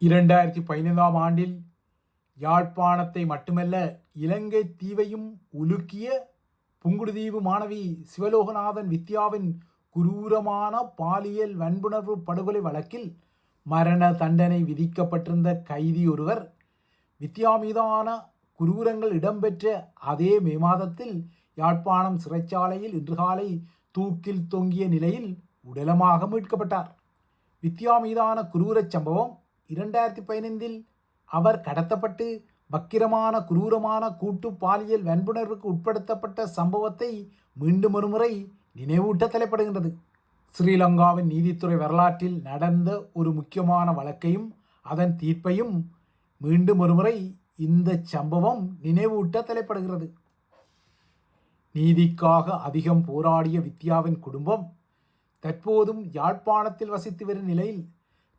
2015ஆம் ஆண்டில் யாழ்ப்பாணத்தை மட்டுமல்ல இலங்கை தீவையும் உலுக்கிய புங்குடுதீவு மாணவி சிவலோகநாதன் வித்யாவின் குரூரமான பாலியல் வன்புணர்வு படுகொலை வழக்கில் மரண தண்டனை விதிக்கப்பட்டிருந்த கைதி ஒருவர் வித்யா மீதான குரூரங்கள் இடம்பெற்ற அதே மே மாதத்தில் யாழ்ப்பாணம் சிறைச்சாலையில் இன்று காலை தூக்கில் தொங்கிய நிலையில் உடலமாக மீட்கப்பட்டார். வித்யா மீதான குரூரச் சம்பவம் 2015இல் அவர் கடத்தப்பட்டு வக்கிரமான குரூரமான கூட்டு பாலியல் வன்புணர்வுக்கு உட்படுத்தப்பட்ட சம்பவத்தை மீண்டும் ஒருமுறை நினைவூட்ட தலைப்படுகின்றது. ஸ்ரீலங்காவின் நீதித்துறை வரலாற்றில் நடந்த ஒரு முக்கியமான வழக்கையும் அதன் தீர்ப்பையும் மீண்டும் ஒருமுறை இந்த சம்பவம் நினைவூட்ட தலைப்படுகிறது. நீதிக்காக அதிகம் போராடிய வித்யாவின் குடும்பம் தற்போதும் யாழ்ப்பாணத்தில் வசித்து வரும் நிலையில்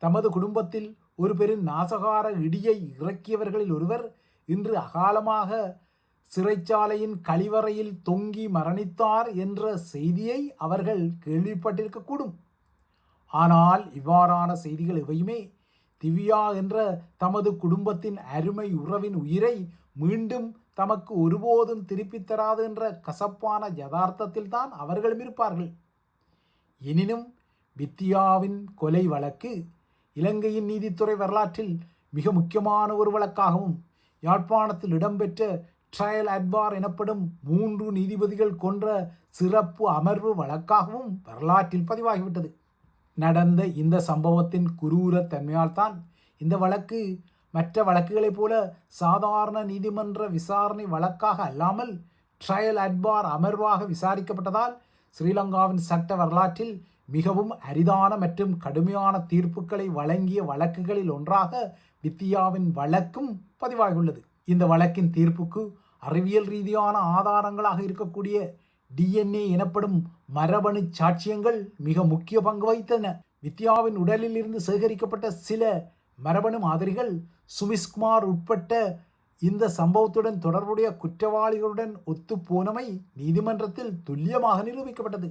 தமது குடும்பத்தில் ஒரு பெரும் நாசகார இடியை இறக்கியவர்களில் ஒருவர் இன்று அகாலமாக சிறைச்சாலையின் கழிவறையில் தொங்கி மரணித்தார் என்ற செய்தியை அவர்கள் கேள்விப்பட்டிருக்கக்கூடும். ஆனால் இவ்வாறான செய்திகள் எவையுமே திவ்யா என்ற தமது குடும்பத்தின் அருமை உறவின் உயிரை மீண்டும் தமக்கு ஒருபோதும் திருப்பித் தராது என்ற கசப்பான யதார்த்தத்தில் தான் அவர்களும் இருப்பார்கள். எனினும் வித்யாவின் கொலை வழக்கு இலங்கையின் நீதித்துறை வரலாற்றில் மிக முக்கியமான ஒரு வழக்காகவும் யாழ்ப்பாணத்தில் இடம்பெற்ற ட்ரையல் அட்பார் எனப்படும் 3 நீதிபதிகள் கொன்ற சிறப்பு அமர்வு வழக்காகவும் வரலாற்றில் பதிவாகிவிட்டது. நடந்த இந்த சம்பவத்தின் குரூர தன்மையால் தான் இந்த வழக்கு மற்ற வழக்குகளைப் போல சாதாரண நீதிமன்ற விசாரணை வழக்காக அல்லாமல் ட்ரையல் அட்பார் அமர்வாக விசாரிக்கப்பட்டதால் ஸ்ரீலங்காவின் சட்ட வரலாற்றில் மிகவும் அரிதான மற்றும் கடுமையான தீர்ப்புகளை வழங்கிய வழக்குகளில் ஒன்றாக வித்யாவின் வழக்கும் பதிவாகியுள்ளது. இந்த வழக்கின் தீர்ப்புக்கு அறிவியல் ரீதியான ஆதாரங்களாக இருக்கக்கூடிய DNA எனப்படும் மரபணு சாட்சியங்கள் மிக முக்கிய பங்கு வகித்தன. வித்யாவின் உடலில் இருந்து சேகரிக்கப்பட்ட சில மரபணு மாதிரிகள் சுவிஸ்குமார் உட்பட்ட இந்த சம்பவத்துடன் தொடர்புடைய குற்றவாளிகளுடன் ஒத்துப்போனமை நீதிமன்றத்தில் துல்லியமாக நிரூபிக்கப்பட்டது.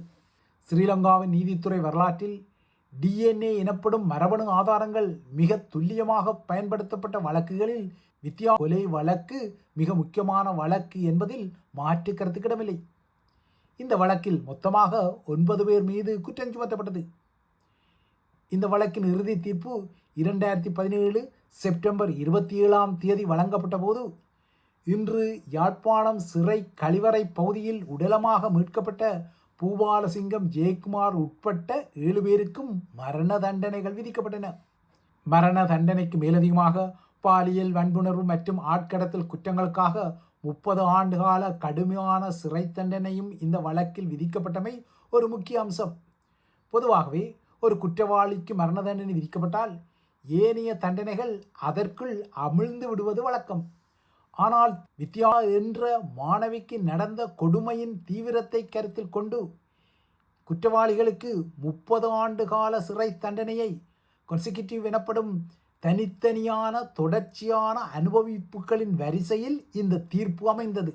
ஸ்ரீலங்காவின் நீதித்துறை வரலாற்றில் DNA எனப்படும் மரபணு ஆதாரங்கள் மிக துல்லியமாக பயன்படுத்தப்பட்ட வழக்குகளில் வித்யா கொலை வழக்கு மிக முக்கியமான வழக்கு என்பதில் மாற்று கருத்துக்கிடமில்லை. இந்த வழக்கில் மொத்தமாக 9 பேர் மீது குற்றம் சுமத்தப்பட்டது. இந்த வழக்கின் இறுதி தீர்ப்பு 2017 செப்டம்பர் 27ஆம் தேதி வழங்கப்பட்ட போது இன்று யாழ்ப்பாணம் சிறை கழிவறை பகுதியில் உடலமாக மீட்கப்பட்ட பூபாலசிங்கம் ஜெயக்குமார் உட்பட்ட 7 பேருக்கும் மரண தண்டனைகள் விதிக்கப்பட்டன. மரண தண்டனைக்கு மேலதிகமாக பாலியல் வன்புணர்வு மற்றும் ஆட்கடத்தல் குற்றங்களுக்காக 30 ஆண்டுகால கடுமையான சிறை தண்டனையும் இந்த வழக்கில் விதிக்கப்பட்டமை ஒரு முக்கிய அம்சம். பொதுவாகவே ஒரு குற்றவாளிக்கு மரண தண்டனை விதிக்கப்பட்டால் ஏனைய தண்டனைகள் அதற்குள் அமிழ்ந்து விடுவது வழக்கம். ஆனால் வித்யா என்ற மாணவிக்கு நடந்த கொடுமையின் தீவிரத்தை கருத்தில் கொண்டு குற்றவாளிகளுக்கு 30 ஆண்டு கால சிறை தண்டனையை கான்சிக்யூட்டிவ் எனப்படும் தனித்தனியான தொடர்ச்சியான அனுபவிப்புகளின் வரிசையில் இந்த தீர்ப்பு அமைந்தது.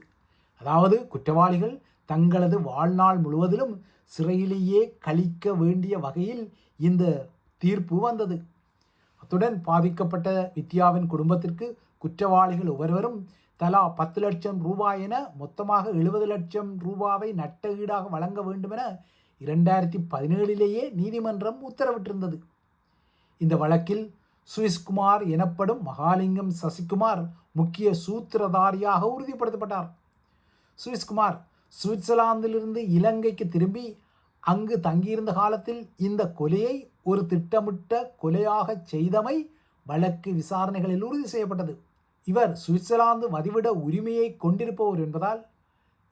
அதாவது குற்றவாளிகள் தங்களது வாழ்நாள் முழுவதிலும் சிறையிலேயே கழிக்க வேண்டிய வகையில் இந்த தீர்ப்பு வந்தது. அத்துடன் பாதிக்கப்பட்ட வித்யாவின் குடும்பத்திற்கு குற்றவாளிகள் ஒவ்வொருவரும் தலா 10 லட்சம் ரூபாய் என மொத்தமாக 70 லட்சம் ரூபாவை நட்ட ஈடாக வழங்க வேண்டும் என 2017 நீதிமன்றம் உத்தரவிட்டிருந்தது. இந்த வழக்கில் சுவிஸ்குமார் எனப்படும் மகாலிங்கம் சசிகுமார் முக்கிய சூத்திரதாரியாக உறுதிப்படுத்தப்பட்டார். சுவிஸ்குமார் சுவிட்சர்லாந்திலிருந்து இலங்கைக்கு திரும்பி அங்கு தங்கியிருந்த காலத்தில் இந்த கொலையை ஒரு திட்டமிட்ட கொலையாக செய்தமை வழக்கு விசாரணைகளில் உறுதி செய்யப்பட்டது. இவர் சுவிட்சர்லாந்து வதிவிட உரிமையை கொண்டிருப்பவர் என்பதால்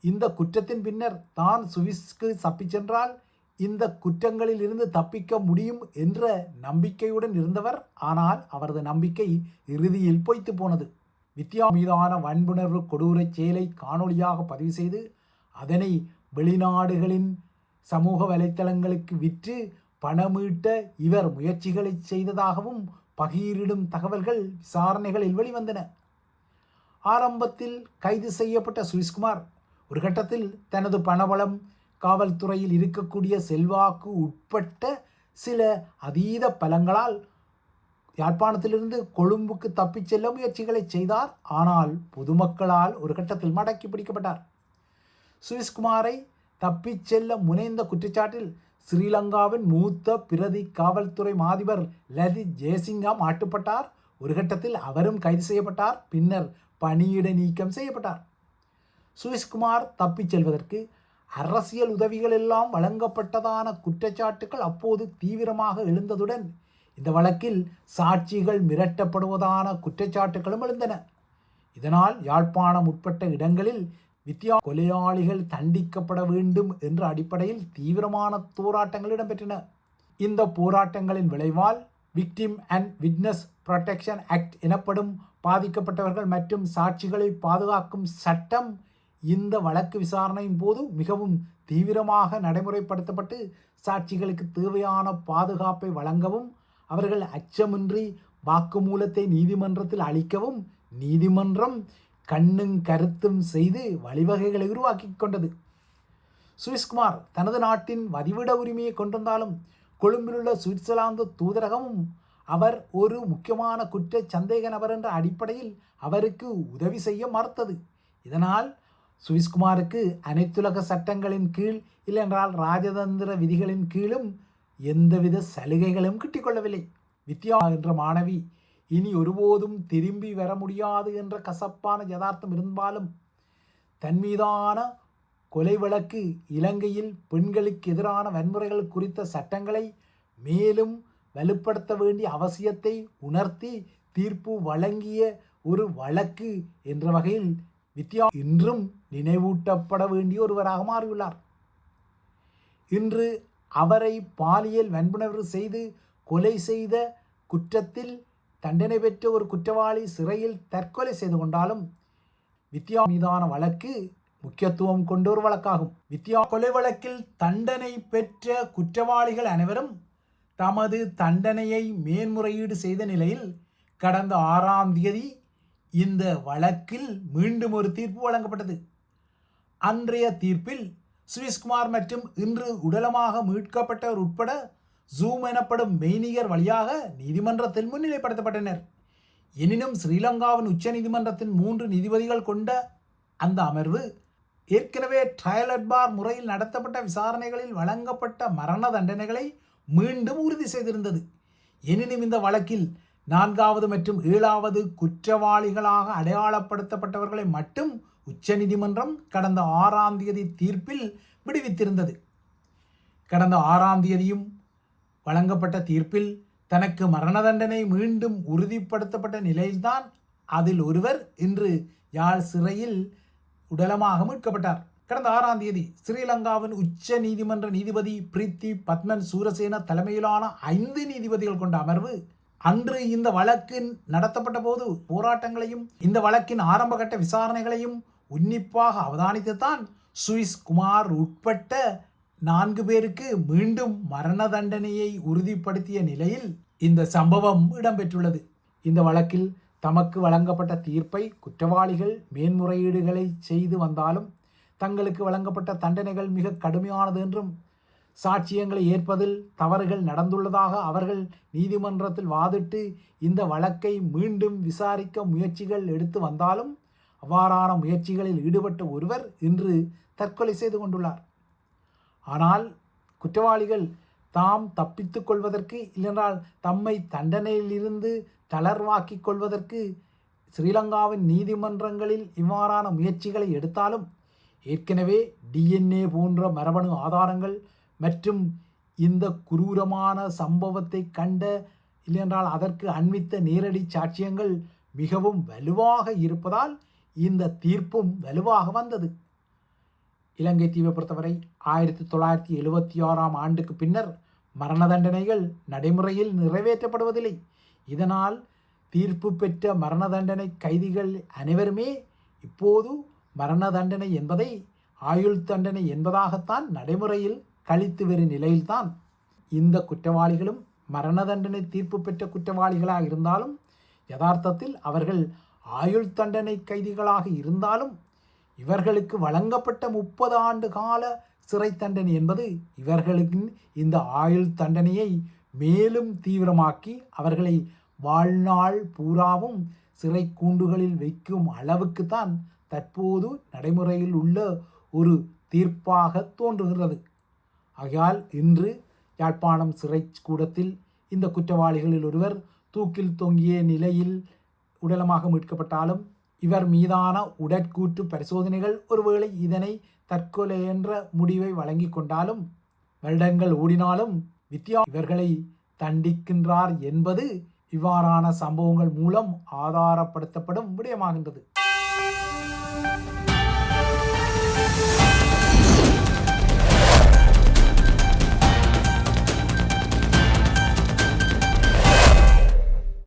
இந்த குற்றத்தின் பின்னர் தான் சுவிஸ்க்கு தப்பிச் சென்றால் இந்த குற்றங்களில் இருந்து தப்பிக்க முடியும் என்ற நம்பிக்கையுடன் இருந்தவர். ஆனால் அவரது நம்பிக்கை இறுதியில் பொய்த்து போனது. வித்யா மீதான வன்புணர்வு கொடூர செயலை காணொளியாக பதிவு செய்து அதனை வெளிநாடுகளின் சமூக வலைத்தளங்களுக்கு விற்று பணமீட்ட இவர் முயற்சிகளை செய்ததாகவும் பகிரிடும் தகவல்கள் விசாரணைகளில் வெளிவந்தன. ஆரம்பத்தில் கைது செய்யப்பட்ட சுவிஸ்குமார் ஒரு கட்டத்தில் தனது பணபலம், காவல்துறையில் இருக்கக்கூடிய செல்வாக்கு உட்பட்ட சில அதீத பலங்களால் யாழ்ப்பாணத்திலிருந்து கொழும்புக்கு தப்பிச் செல்ல முயற்சிகளை செய்தார். ஆனால் பொதுமக்களால் ஒரு கட்டத்தில் மடக்கி பிடிக்கப்பட்டார். சுவிஸ்குமாரை தப்பிச் செல்ல முனைந்த குற்றச்சாட்டில் ஸ்ரீலங்காவின் மூத்த பிரதி காவல்துறை மாதிபர் லலித் ஜெயசிங்கா மாட்டுப்பட்டார். ஒரு கட்டத்தில் அவரும் கைது செய்யப்பட்டார். பின்னர் பணியிட நீக்கம் செய்யப்பட்டார். சுவிஸ்குமார் தப்பிச் செல்வதற்கு அரசியல் உதவிகள் எல்லாம் வழங்கப்பட்டதான குற்றச்சாட்டுகள் அப்போது தீவிரமாக எழுந்ததுடன் இந்த வழக்கில் சாட்சிகள் மிரட்டப்படுவதான குற்றச்சாட்டுகளும் எழுந்தன. இதனால் யாழ்ப்பாணம் உட்பட்ட இடங்களில் கொலையாளிகள் தண்டிக்கப்பட வேண்டும் என்ற அடிப்படையில் தீவிரமான போராட்டங்கள் இடம்பெற்றன. இந்த போராட்டங்களின் விளைவால் victim and witness protection act எனப்படும் பாதிக்கப்பட்டவர்கள் மற்றும் சாட்சிகளை பாதுகாக்கும் சட்டம் இந்த வழக்கு விசாரணையின் போது மிகவும் தீவிரமாக நடைமுறைப்படுத்தப்பட்டு சாட்சிகளுக்கு தேவையான பாதுகாப்பை வழங்கவும் அவர்கள் அச்சமின்றி வாக்குமூலத்தை நீதிமன்றத்தில் அளிக்கவும் நீதிமன்றம் கண்ணும் கருத்தும் செய்து வழிவகைகளை உருவாக்கி கொண்டது. சுவிஸ்குமார் தனது நாட்டின் வதிவிட உரிமையை கொண்டிருந்தாலும் கொழும்பிலுள்ள சுவிட்சர்லாந்து தூதரகமும் அவர் ஒரு முக்கியமான குற்ற சந்தேக நபர் என்ற அடிப்படையில் அவருக்கு உதவி செய்ய மறுத்தது. இதனால் சுவிஸ்குமாருக்கு அனைத்துலக சட்டங்களின் கீழ் இல்லையென்றால் ராஜதந்திர விதிகளின் கீழும் எந்தவித சலுகைகளும் கிட்டிக்கொள்ளவில்லை. வித்யா என்ற மாணவி இனி ஒருபோதும் திரும்பி வர முடியாது என்ற கசப்பான யதார்த்தம் இருந்தாலும் தன் மீதான கொலை வழக்கு இலங்கையில் பெண்களுக்கு எதிரான வன்முறைகள் குறித்த சட்டங்களை மேலும் வலுப்படுத்த வேண்டிய அவசியத்தை உணர்த்தி தீர்ப்பு வழங்கிய ஒரு வழக்கு என்ற வகையில் வித்யா இன்றும் நினைவூட்டப்பட வேண்டிய ஒருவராக மாறியுள்ளார். இன்று அவரை பாலியல் வன்புணர்வு செய்து கொலை செய்த குற்றத்தில் தண்டனை பெற்ற ஒரு குற்றவாளி சிறையில் தற்கொலை செய்து கொண்டாலும் வித்யா மீதான வழக்கு முக்கியத்துவம் கொண்ட ஒரு வழக்காகும். வித்யா கொலை வழக்கில் தண்டனை பெற்ற குற்றவாளிகள் அனைவரும் தமது தண்டனையை மேன்முறையீடு செய்த நிலையில் கடந்த 6ஆம் தேதி இந்த வழக்கில் மீண்டும் ஒரு தீர்ப்பு வழங்கப்பட்டது. அன்றைய தீர்ப்பில் சுவிஸ்குமார் மற்றும் இன்று உடலமாக மீட்கப்பட்டவர் உட்பட ஜூம் எனப்படும் மெய்நிகர் வழியாக நீதிமன்றத்தில் முன்னிலைப்படுத்தப்பட்டனர். எனினும் ஸ்ரீலங்காவின் உச்ச நீதிமன்றத்தின் 3 நீதிபதிகள் கொண்ட அந்த அமர்வு ஏற்கனவே ட்ரையல் அட் பார் முறையில் நடத்தப்பட்ட விசாரணைகளில் வழங்கப்பட்ட மரண தண்டனைகளை மீண்டும் உறுதி செய்திருந்தது. எனினும் இந்த வழக்கில் 4வது மற்றும் 7வது குற்றவாளிகளாக அடையாளப்படுத்தப்பட்டவர்களை மட்டும் உச்ச நீதிமன்றம் கடந்த 6ஆம் தேதி தீர்ப்பில் விடுவித்திருந்தது. கடந்த 6ஆம் தேதியும் வழங்கப்பட்ட தீர்ப்பில் தனக்கு மரண தண்டனை மீண்டும் உறுதிப்படுத்தப்பட்ட நிலையில்தான் அதில் ஒருவர் இன்று யாழ் சிறையில் உடலமாக மீட்கப்பட்டார். கடந்த 6ஆம் தேதி ஸ்ரீலங்காவின் உச்ச நீதிமன்ற நீதிபதி பிரீத்தி பத்மன் சூரசேன தலைமையிலான 5 நீதிபதிகள் கொண்ட அமர்வு அன்று இந்த வழக்கு நடத்தப்பட்ட போது போராட்டங்களையும் இந்த வழக்கின் ஆரம்பகட்ட விசாரணைகளையும் உன்னிப்பாக அவதானித்துத்தான் சுவிஸ்குமார் உட்பட்ட 4 பேருக்கு மீண்டும் மரண தண்டனையை உறுதிப்படுத்திய நிலையில் இந்த சம்பவம் இடம்பெற்றுள்ளது. இந்த வழக்கில் தமக்கு வழங்கப்பட்ட தீர்ப்பை குற்றவாளிகள் மேன்முறையீடுகளை செய்து வந்தாலும் தங்களுக்கு வழங்கப்பட்ட தண்டனைகள் மிக கடுமையானது என்றும் சாட்சியங்களை ஏற்பதில் தவறுகள் நடந்துள்ளதாக அவர்கள் நீதிமன்றத்தில் வாதிட்டு இந்த வழக்கை மீண்டும் விசாரிக்க முயற்சிகள் எடுத்து வந்தாலும் அவ்வாறான முயற்சிகளில் ஈடுபட்ட ஒருவர் இன்று தற்கொலை செய்து கொண்டுள்ளார். ஆனால் குற்றவாளிகள் தாம் தப்பித்து கொள்வதற்கு இல்லைன்றால் தம்மை தண்டனையிலிருந்து தளர்வாக்கிக் கொள்வதற்கு ஸ்ரீலங்காவின் நீதிமன்றங்களில் இவ்வாறான முயற்சிகளை எடுத்தாலும் ஏற்கனவே DNA போன்ற மரபணு ஆதாரங்கள் மற்றும் இந்த குரூரமான சம்பவத்தை கண்ட இல்லையென்றால் அதற்கு அண்மித்த நேரடி சாட்சியங்கள் மிகவும் வலுவாக இருப்பதால் இந்த தீர்ப்பும் வலுவாக வந்தது. இலங்கை தீவை பொறுத்தவரை 1976ஆம் ஆண்டுக்கு பின்னர் மரண தண்டனைகள் நடைமுறையில் நிறைவேற்றப்படுவதில்லை. இதனால் தீர்ப்பு பெற்ற மரண தண்டனை கைதிகள் அனைவருமே இப்போது மரண தண்டனை என்பதை ஆயுள் தண்டனை என்பதாகத்தான் நடைமுறையில் கழித்து வரும் நிலையில்தான் இந்த குற்றவாளிகளும் மரண தண்டனை தீர்ப்பு பெற்ற குற்றவாளிகளாக இருந்தாலும் யதார்த்தத்தில் அவர்கள் ஆயுள் தண்டனை கைதிகளாக இருந்தாலும் இவர்களுக்கு வழங்கப்பட்ட 30 ஆண்டு கால சிறை தண்டனை என்பது இவர்களுக்கு இந்த ஆயுள் தண்டனையை மேலும் தீவிரமாக்கி அவர்களை வாழ்நாள் பூராவும் சிறை கூண்டுகளில் வைக்கும் அளவுக்கு தான் தற்போது நடைமுறையில் உள்ள ஒரு தீர்ப்பாக தோன்றுகிறது. ஆகையால் இன்று யாழ்ப்பாணம் சிறை கூடத்தில் இந்த குற்றவாளிகளில் ஒருவர் தூக்கில் தொங்கிய நிலையில் உடலமாக மீட்கப்பட்டாலும் இவர் மீதான உடற்கூற்று பரிசோதனைகள் ஒருவேளை இதனை தற்கொலை என்ற முடிவை வழங்கி கொண்டாலும் வருடங்கள் ஓடினாலும் வித்யா இவர்களை தண்டிக்கின்றார் என்பது இவ்வாறான சம்பவங்கள் மூலம் ஆதாரப்படுத்தப்படும் விடயமாகின்றது.